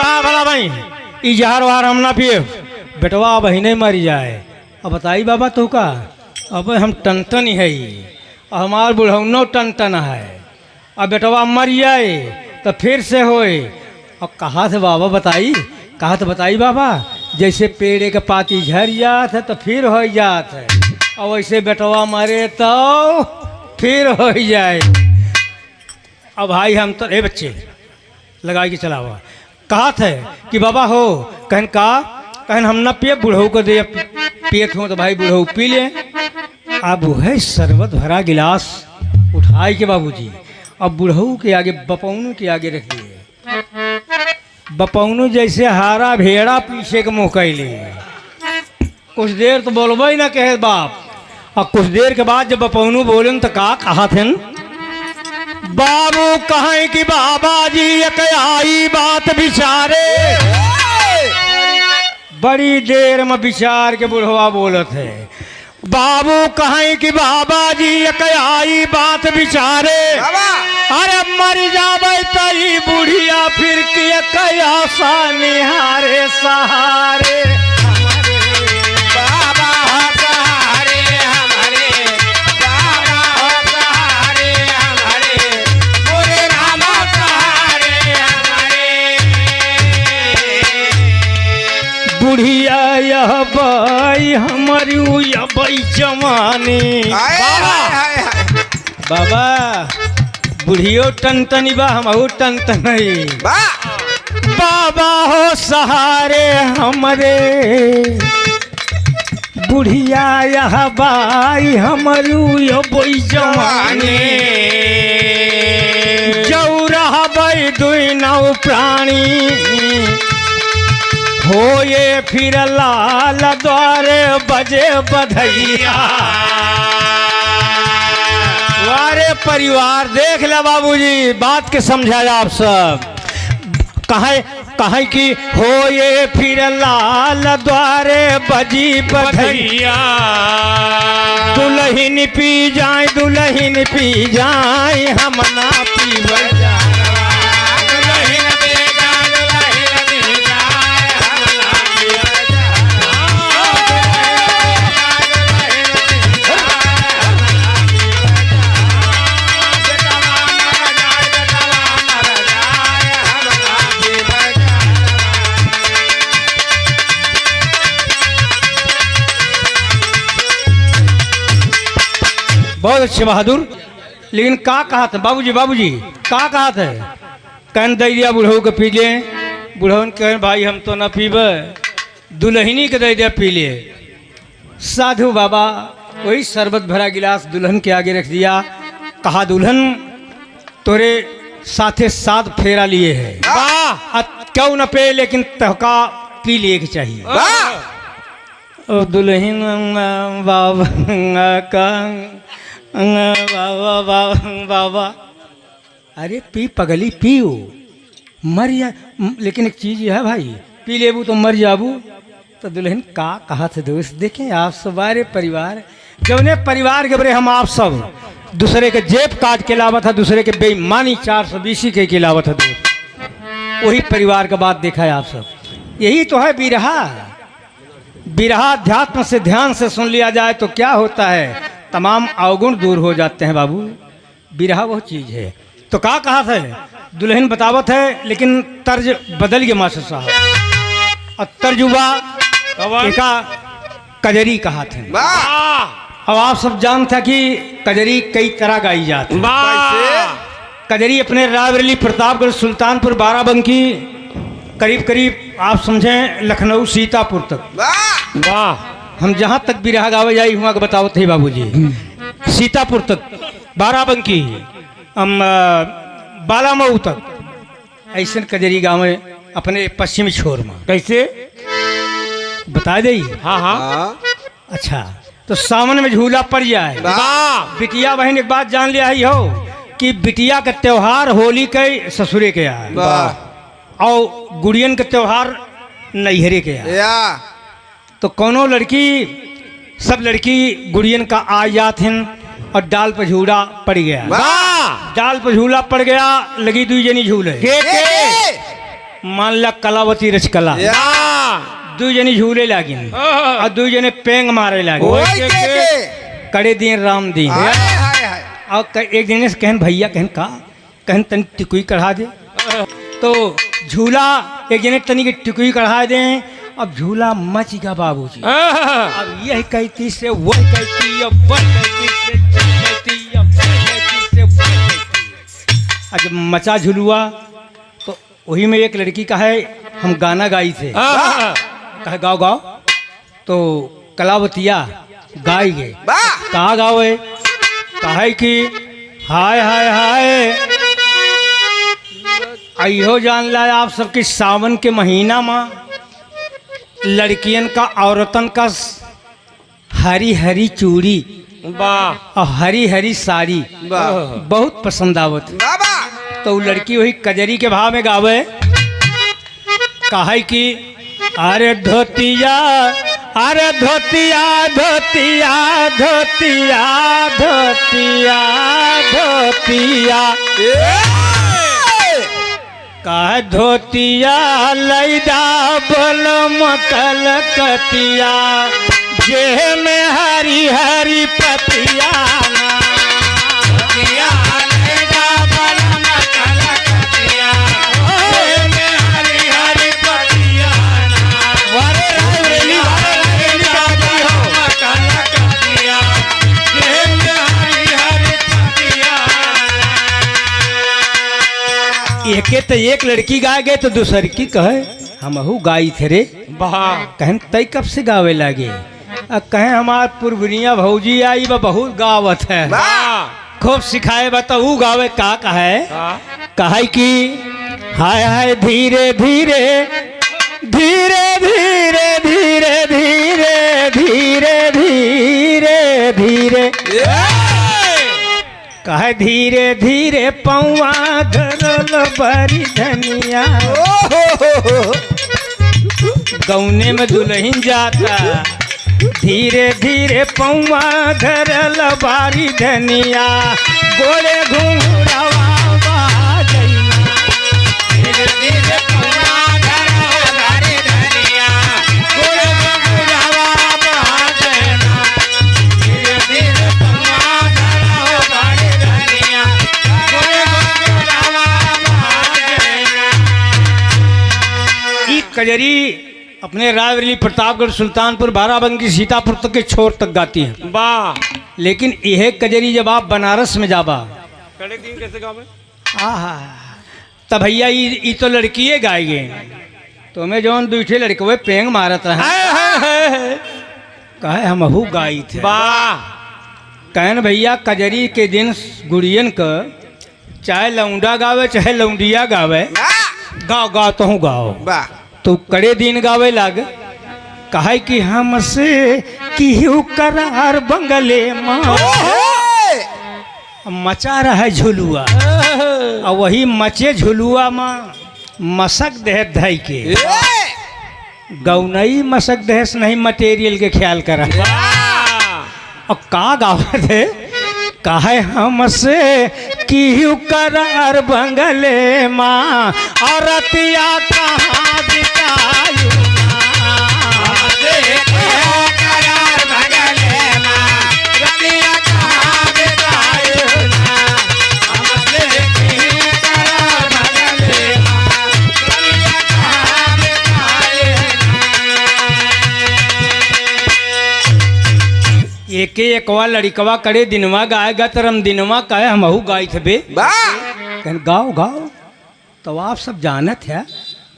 कहा भला भाई ई जहर वहार हम ना पिए बेटवा बहिने मर जाए। अब बताई बाबा तो का अब हम टनटन ही है हमार बुढ़ौनो टनटन है अब बेटवा मर जाए तो फिर से होए। अब कहाँ से बाबा बताई कहा तो बताई बाबा जैसे पेड़ के पाती झड़ जात है तो फिर हो जात है और वैसे बेटवा मरे तो फिर हो जाए। अब भाई हम तो ए बच्चे लगा के चलावा कहा थे कि बाबा हो कहन का कहन हम ना पिए बुढ़ऊ को दे पियत हो तो भाई बुढ़ऊ पी ले। अब है शरबत भरा गिलास उठाए के बाबूजी अब बुढ़ऊ के आगे बपौनू के आगे रख दिए। बपौनू जैसे हारा भेड़ा पीछे के मुँह कैले कुछ देर तो बोलबो ही ना कहे बाप। और कुछ देर के बाद जब बपौनू बोले तो कहा थे बाबू कहें कि बाबा जी एक आई बात विचारे। बड़ी देर में विचार के बुढ़वा बोलत है बाबू कहें कि बाबा जी एक आई बात विचारे। अरे मर जावे तई बुढ़िया फिर के कयासा निहारे सहारे बुढ़िया यह बाई हमारी बाई जवानी। बाबा बुढ़ियो टनटनी बा हम टनटन बाबा हो सहारे हमरे बुढ़िया यह बाई हमारी बाई जवानी। जौ रहबै दुई नौ प्राणी हो ये फिर लाल द्वारे बजे बधैया। वारे परिवार देख ले बाबूजी बात के समझाया आप सब कहे कि हो ये फिर लाल द्वारे बजी बधैया। दुल्हन पी जाए हम ना पी बजा बहुत अच्छे बहादुर। लेकिन का कहा था बाबूजी का कहा था कहन दे दिया बुढ़ऊ के पी ले। बुढ़ऊ कह भाई हम तो ना पीबे दुल्हनी के दे दिया पी ले। साधु बाबा वही शरबत भरा गिलास दुल्हन के आगे रख दिया। कहा दुल्हन तोरे साथे साथ फेरा लिए है क्यों न पे लेकिन तहका पी लिए के चाहिए। दुल्हन बाबा का बाबा अरे पी पगली पियो मर जा। लेकिन एक चीज है भाई पी लेबू तो मर जाबू। तो दुल्हन का कहा थे दोस्त देखें आप सवारे परिवार जौने परिवार के बरे हम आप सब दूसरे के जेब काट के लावत है दूसरे के बेईमानी 420 के लावत है दोस्त वही परिवार का बात देखा है आप सब। यही तो है बिरहा। बिरहा अध्यात्म से ध्यान से सुन लिया जाए तो क्या होता है तमाम अवगुण दूर हो जाते हैं बाबू। बिरहा वह चीज है। तो क्या कहा था दुल्हन बतावत है लेकिन तर्ज बदल गया मास्टर साहब। और तर्जुबा का कजरी कहा थे। अब आप सब जानते हैं कि कजरी कई तरह गाई जाती है। कजरी अपने रायबरेली प्रतापगढ़ सुल्तानपुर बाराबंकी करीब करीब आप समझें लखनऊ सीतापुर तक। वाह हम जहाँ तक बिरहा गावे जाई हुआ बतावत है बाबूजी सीतापुर तक बाराबंकी बालामऊ तक ऐसे कजरी गाँव अपने पश्चिमी छोर में कैसे बता दे। हाँ अच्छा तो सावन में झूला पड़ जाए। बिटिया बहन एक बात जान लिया ही हो कि बिटिया का त्योहार होली के ससुरे के आए और गुड़ियन का त्योहार नैहरे के आए। तो कोनो लड़की सब लड़की गुड़ियन का आ जात हैं और डाल पर झूला पड़ गया। डाल पर झूला पड़ गया लगी दुई जनी झूले मान ला कलावती रचकला दू जनी झूले लागिन और दू जने पेंग मारे लागिन कड़े दिन राम दिन और एक दिन से कहन भैया कहन का कहन तनी टिकुई कढ़ा दे तो झूला एक जने तनी की टिकुई कढ़ा दे अब झूला मच गया बाबूजी अब यह कहती से वो कहती अब वह कहती से कहती अब वह कहती से वो कहती। जब मचा झुलुआ तो वही में एक लड़की का है हम गाना गाई थे कहे गाओ गाओ तो कलावतिया गाई गए कहा गावे कहे कि हाय हाय हाय अयो जान ला आप सबके सावन के महीना में लड़कियन का औरतन का हरी हरी चूड़ी और हरी हरी साड़ी बहुत पसंद आवत तो लड़की वही कजरी के भाव में गावे कहे कि अरे धोतिया अरे धोतिया धोतिया धोतिया धोतिया धोतिया कह धोतिया लैदा बोल मकल कतिया जे में हरी हरी पतिया एक तो एक लड़की गा गए तो दूसर की कहे हमहू गाई थे रे कहन तय कब से गावे लगे कहे हमार पुरबनिया भौजी आई बा बहुत गावत है खूब सिखाए बा तो ऊ गावे का कहे कहे कि हाय हाय धीरे धीरे धीरे धीरे धीरे धीरे धीरे धीरे धीरे कहे धीरे धीरे पौआ धरल बड़ी धनिया गौने में दुल्हन जाता धीरे धीरे पौआ धरल बारी धनिया गोरे घुंघरावा बाजैना धीरे धीरे पौआ धरल बारी धनिया गोरे घुंघरावा बाजैना धीरे धीरे पौआ धरल बारी धनिया गोरे घुंघरावा बाजैना। ई कजरी अपने रायबरेली प्रतापगढ़ सुल्तानपुर बाराबंकी सीतापुर तक के छोर तक गाती हैं वाह। लेकिन यह कजरी जब आप बनारस में जाबा कड़े दिन कैसे गावे तब भैया ये तो लड़किए गाई गए तो मैं जौन दूठे लड़के पेंग मारत है कहे हमहू गाई थे वाह। कहन भैया कजरी के दिन गुड़ियन का चाहे लौंडा गावे चाहे लौंडिया गावे गाओ गाओ तो हूँ गाओ तो कड़े दिन गावे लाग कहे कि हमसे किहू करार बंगले माँ मचा रहा है झुलुआ और वही मचे झुलुआ माँ मसक दह धई के गौनई मसक दहस नहीं मटेरियल के ख्याल करा और का गावत है कहे हमसे किहू करार बंगले माँ और रतिया कहाँ बितायू करार बंगले माँ रतिया कहाँ बितायू करार बंगले माँ रतिया कहाँ बितायू एक एकवा लड़कवा करे दिनवा गाएगा तरम दिनवा कहे हमहू गाई थे बे गाओ गाओ तो आप सब जानत है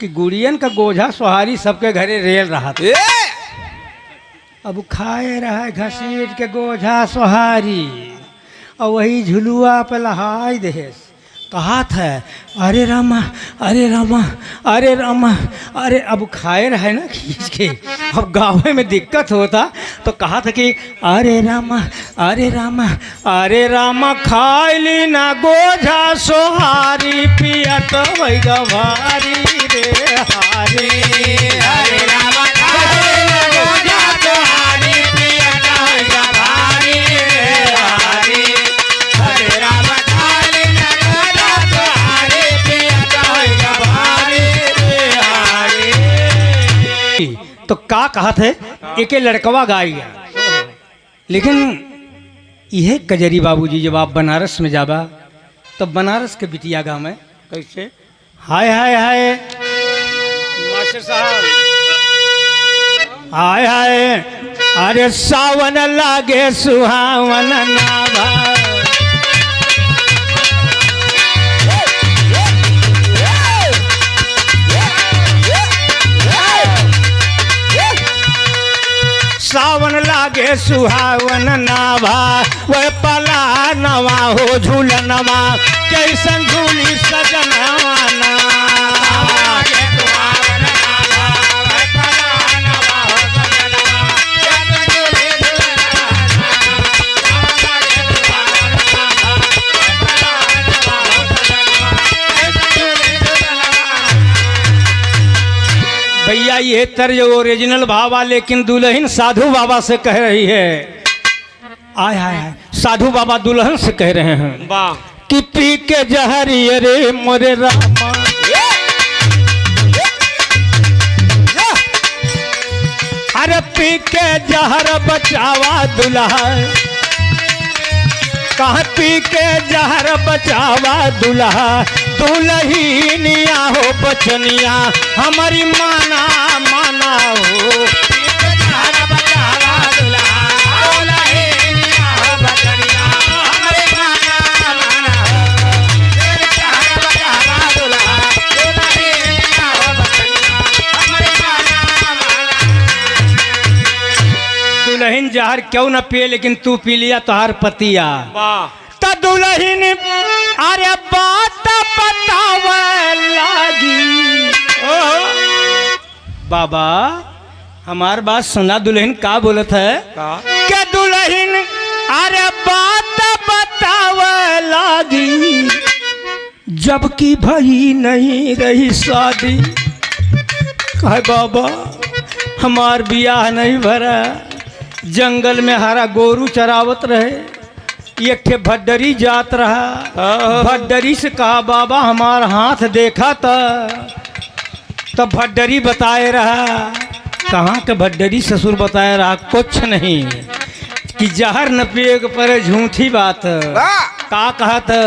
कि गुड़ियन का गोझा सोहारी सबके घरे रेल रहा था अब खाए रहा घसीट के गोझा सोहारी और वही झुलुआ पे लहाई देस कहा था अरे रामा अरे रामा अरे रामा अरे अब खाए रहे ना खींच के अब गाँव में दिक्कत होता तो कहा था कि अरे रामा अरे रामा अरे रामा खाई ली ना गोझा सोहारी पिया तो वही गवारी रे हारी अरे रामा खाई ना गोझा सोहारी पिया तो वही गवारी रे हारी अरे रामा खाई ली ना गोझा सोहारी पिया तो वही गवारी रे तो का कहा थे एक लड़कवा गाय गया। लेकिन यह कजरी बाबूजी जब आप बनारस में जाबा तो बनारस के बिटिया गाँव में कैसे हाय हाय हाय मास्टर साहब हाय हाय अरे सावन लागे सुहावन नाभा सावन लागे सुहावन नाभा वह पला नवा हो झूलनवा कैसन झूली सजनवा भैया ये तर्ज ओरिजिनल भावा, लेकिन दुल्हन साधु बाबा से कह रही है। आय हाय हाय साधु बाबा दुल्हन से कह रहे हैं वाह कि पी के जहरी रे मोरे रामा अरे पी के जहर बचावा दुल्हा कहाँ पी के जहर बचावा दुल्हा दुल्हनिया हो बचनिया हमारी माना माना हो जहर बचावा दुल्हा दुल्हनिया हो बचनिया हमारी माना माना हो जहर बचावा दुल्हा दुल्हनिया हो बचनिया हमारी माना माना। दुल्हन जहर क्यों न पिए लेकिन तू पी लिया तोहार पतिया तो दुल्हन अरे बात बतावे लागी। बाबा हमार बात सुना दुल्हन का बोलत है क्या दुल्हन अरे बात बतावे लागी जबकि भई नहीं रही शादी। कहे बाबा हमार बियाह नहीं भरा, जंगल में हरा गोरू चरावत रहे, एक ठे भड्डरी जात रहा। भड्डरी से कहा बाबा हमार हाथ देखा था तब भड्डरी बताए रहा। कहाँ के भड्डरी ससुर बताए रहा कुछ नहीं कि जहर न पिए के पर झूठी बात का कहा था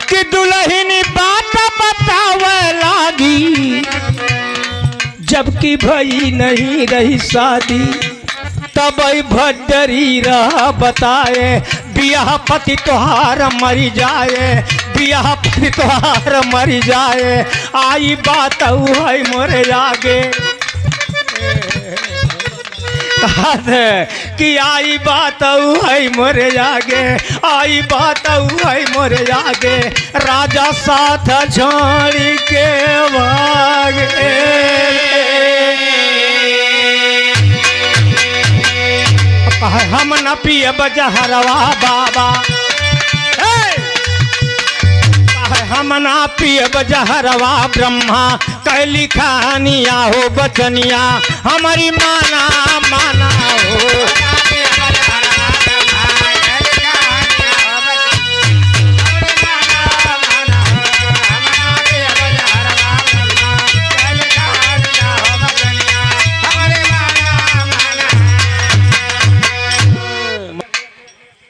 कि दुल्हनी बात बतावे लागी जबकि भई नहीं रही शादी। तब भड्डरी रहा बताए बियाह पति तोहार मरी जाए, बियाह पति तोहार मरी जाए। आई बात है मोरे आगे कहा कि आई बात है मोरे आगे, आई बात है मोरे आगे। राजा साथ छोड़ के भागे हम न पिए बजहरवा बाबा हम न पिए बजहरवा ब्रह्मा कैली खानिया हो बचनिया हमारी माना माना हो।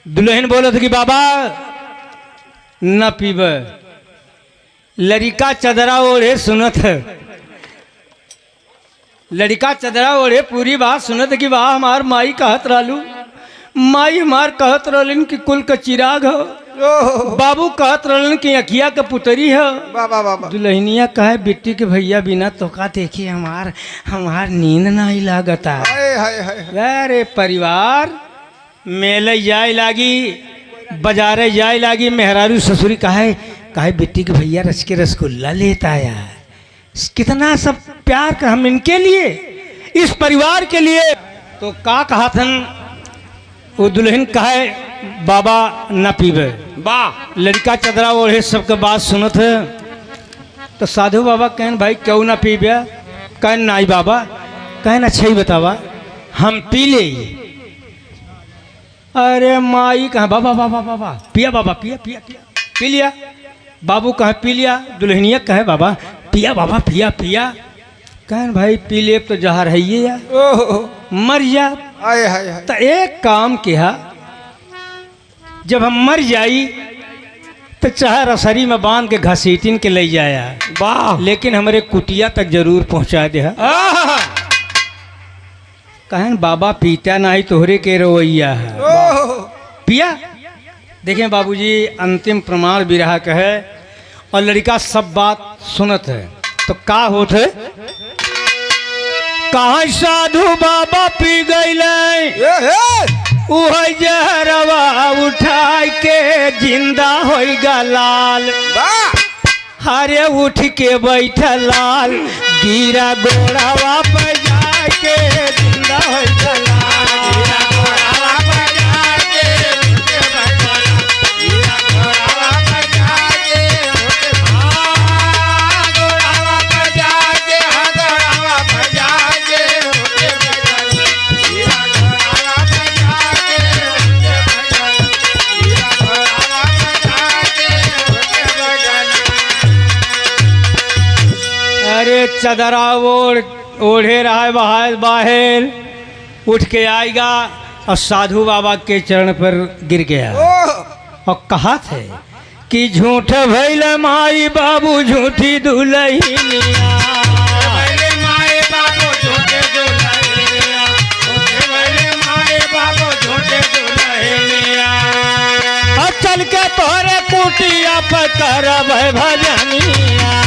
दुल्हन बोलत कि बाबा न पीब। लड़का चदरा ओढ़े सुनत है, लड़का चदरा ओढ़े पूरी बात सुनत कि वाह हमार माई कहत रहलू, माई हमार कहत रहलन कि कुल का चिराग हो, बाबू कहत रहलन कि अखिया का पुतरी है। दुल्हनिया कहे बेटी के भैया बिना तोका देखी हमार हमार नींद नहीं लागता। अरे परिवार मेले जाए लागी, बाजारे जाए लागी, मेहरारू ससुरी कहे कहे बेटी के भैया रस के रसगुल्ला लेता आया। कितना सब प्यार कर हम इनके लिए इस परिवार के लिए। तो का कहा थन वो दुल्हन कहे बाबा न पीबे। वाह लड़का चदरा ओढ़े सबके बात सुनत है। तो साधु बाबा कहन भाई क्यों ना पीबे? कहन नहीं बाबा। कहन अच्छा ही बतावा हम पी ले। अरे माई कहा बाबा बाबा बाबा पिया बाबा पिया पिया पिया पी लिया। बाबू कहे पी लिया। दुल्हनिया कहे बाबा पिया बाबा पिया पिया। कहन भाई पी ले तो जहर है ये यार, ओहो मर जा। हाय हाय हाय तो एक काम किया, जब हम मर जाई तो चाहे रसरी में बांध के घसीटिन के ले जाया, वाह लेकिन हमारे कुटिया तक जरूर पहुंचा दे। आहा, कहन बाबा पीता नहीं तोहरे के रवैया है, ओहो पिया। देखें बाबूजी, अंतिम प्रमाण बिरहा का है और लड़का सब बात सुनत है। तो का होत है, कहाँ साधु बाबा पी गईले, उह जहरवा उठाई के जिंदा हो लाल। वाह हरे उठ के बैठा लाल, गिरा गोड़ावा पे जाके जिंदा हो लाल। अरे चदरा ओढ़े रहा है बाहर बाहर, उठ के आएगा और साधु बाबा के चरण पर गिर गया और कहा थे कि झूठ भैल माई बाबू झूठी दुल्हनिया। और चल के तोरे कुटिया पर करब भजनिया।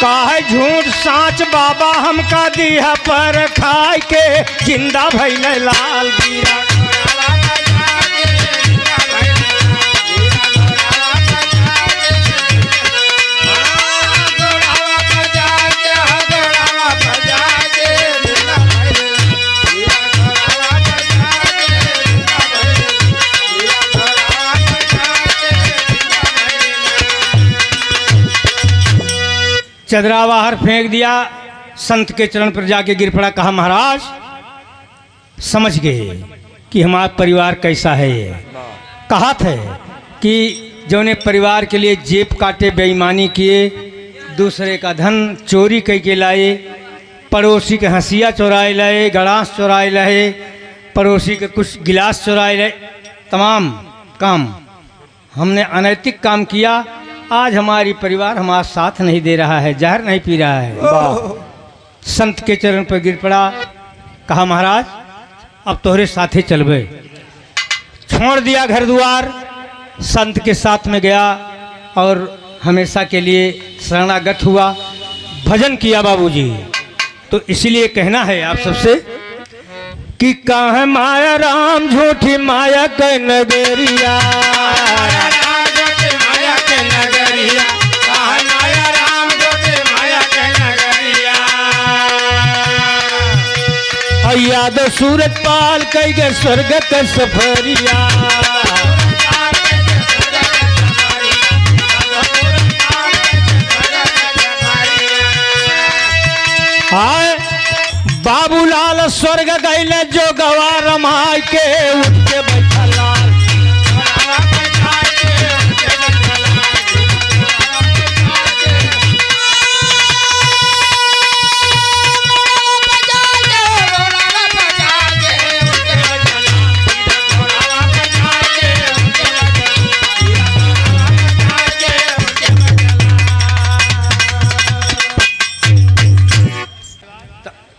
काहे झूठ साच बाबा हमका दिया पर खाए के जिंदा भैले लाल गिरा। चदरा बाहर फेंक दिया, संत के चरण पर जाके गिर पड़ा। कहा महाराज समझ गए कि हमारा परिवार कैसा है। ये कहा थे कि जो ने परिवार के लिए जेब काटे, बेईमानी किए, दूसरे का धन चोरी कई के लाए, पड़ोसी के हंसिया चुराए लाए, गड़ास चुराए लाए, पड़ोसी के कुछ गिलास चुराए लाए, तमाम काम हमने अनैतिक काम किया। आज हमारी परिवार हमारा साथ नहीं दे रहा है, जहर नहीं पी रहा है। संत के चरण पर गिर पड़ा। कहा महाराज अब तोहरे साथे चलबे। छोड़ दिया घर द्वार, संत के साथ में गया और हमेशा के लिए शरणागत हुआ, भजन किया बाबूजी। तो इसलिए कहना है आप सबसे कि कहाँ माया राम झूठी माया के नगरिया। याद सूरत पाल कई गए स्वर्ग के सफरिया। हाय बाबूलाल स्वर्ग गईले जो गवार रमाई के उठ के बैठा लाल।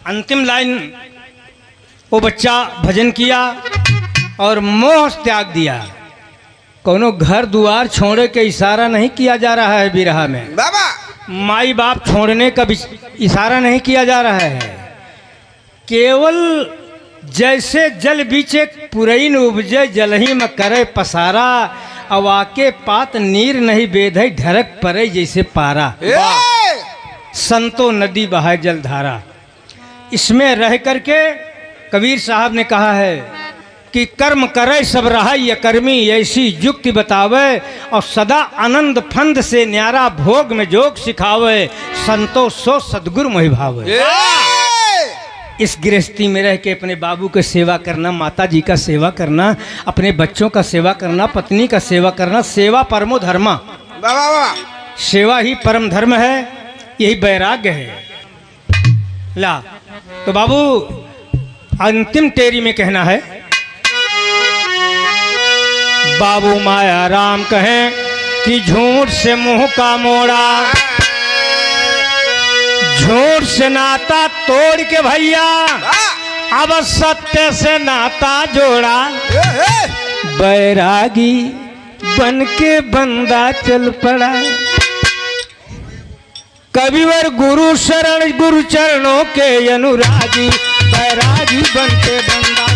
अंतिम लाइन, वो बच्चा भजन किया और मोह त्याग दिया। कोनो घर दुआर छोड़े के इशारा नहीं किया जा रहा है बिरहा में। बाबा माई बाप छोड़ने का इशारा नहीं किया जा रहा है। केवल जैसे जल बीचे पुरैन उपजे जलही में करे पसारा, अवाके पात नीर नहीं बेधे ढरक परे जैसे पारा। संतो नदी बहाए जलधारा। इसमें रह करके कबीर साहब ने कहा है कि कर्म करे सब रहा ये कर्मी, ऐसी युक्ति बतावे और सदा आनंद फंद से न्यारा भोग में जोग सिखावे, संतोष सो सदगुरु मोहि भावे। इस गृहस्थी में रह के अपने बाबू की सेवा करना, माता जी का सेवा करना, अपने बच्चों का सेवा करना, पत्नी का सेवा करना, सेवा परमो धर्मा। वाह वाह वाह। सेवा ही परम धर्म है, यही वैराग्य है। ला तो बाबू अंतिम टेरी में कहना है, बाबू माया राम कहें कि झूठ से मुंह का मोड़ा, झूठ से नाता तोड़ के भैया अब सत्य से नाता जोड़ा, बैरागी बन के बंदा चल पड़ा। कविवर गुरु शरण गुरु चरणों के अनुरागी, बैरागी बन के बंदा